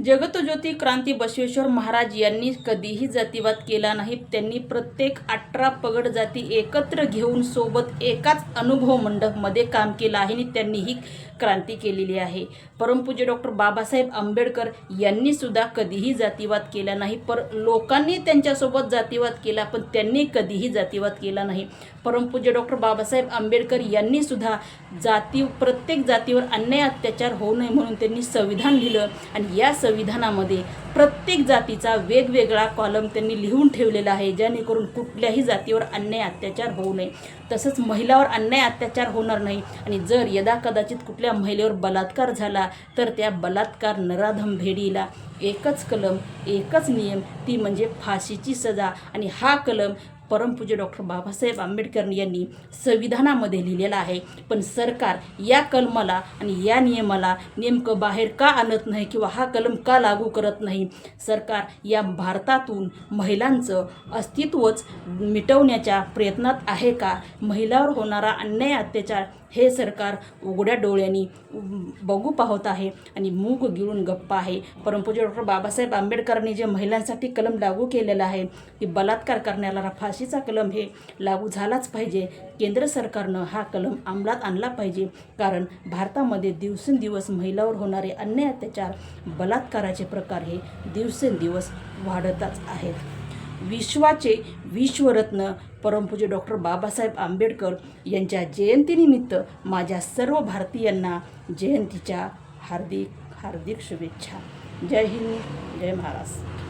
जगतज्योती क्रांती बसवेश्वर महाराज यांनी कधीही जातीवाद केला नाही। त्यांनी प्रत्येक 18 पगड जाती एकत्र घेऊन सोबत एकाच अनुभव मंडपमध्ये काम केलं आहे आणि त्यांनी ही क्रांती केलेली आहे। परमपूज्य डॉक्टर बाबासाहेब आंबेडकर यांनी सुद्धा कधीही जातीवाद केला नाही, पर लोकांनी त्यांच्यासोबत जातीवाद केला, पण त्यांनी कधीही जातीवाद केला नाही। परमपूज्य डॉक्टर बाबासाहेब आंबेडकर यांनी सुद्धा प्रत्येक जातीवर अन्याय अत्याचार होऊ नये म्हणून त्यांनी संविधान लिहिलं आणि या संविधानामध्ये प्रत्येक जातीचा वेगवेगळा कॉलम त्यांनी लिहून ठेवलेला आहे, जेणेकरून कुठल्याही जातीवर अन्याय अत्याचार होऊ नये। तसंच महिलावर अन्याय अत्याचार होणार नाही आणि जर यदा कदाचित कुठल्या महिलेवर बलात्कार झाला तर त्या बलात्कार नराधम भेडीला एकच कलम, एकच नियम, ती म्हणजे फाशीची सजा। आणि हा कलम परमपूज्य डॉक्टर बाबासाहेब आंबेडकर यांनी संविधानामध्ये लिहिलेला आहे। पण सरकार या कलमाला आणि या नियमाला नेमकं बाहेर का आणत नाही किंवा हा कलम का लागू करत नाही? सरकार या भारतातून महिलांचं अस्तित्वच मिटवण्याच्या प्रयत्नात आहे का? महिलावर होणारा अन्याय अत्याचार हे सरकार उघड्या डोळ्यांनी बघू पाहत आहे आणि मूग गिळून गप्प आहे। परमपूज्य डॉक्टर बाबासाहेब आंबेडकरांनी जे महिलांसाठी कलम लागू केलेला आहे की बलात्कार करण्याला फाशीचा कलम हे लागू झालाच पाहिजे। केंद्र सरकारनं हा कलम अंमलात आणला पाहिजे, कारण भारतामध्ये दिवसेंदिवस महिलावर होणारे अन्याय अत्याचार, बलात्काराचे प्रकार हे दिवसेंदिवस वाढतच आहेत। विश्वाचे विश्वरत्न परमपूज्य डॉक्टर बाबासाहेब आंबेडकर यांच्या जयंतीनिमित्त माझ्या सर्व भारतीयांना जयंतीच्या हार्दिक हार्दिक शुभेच्छा। जय हिंद, जय महाराष्ट्र।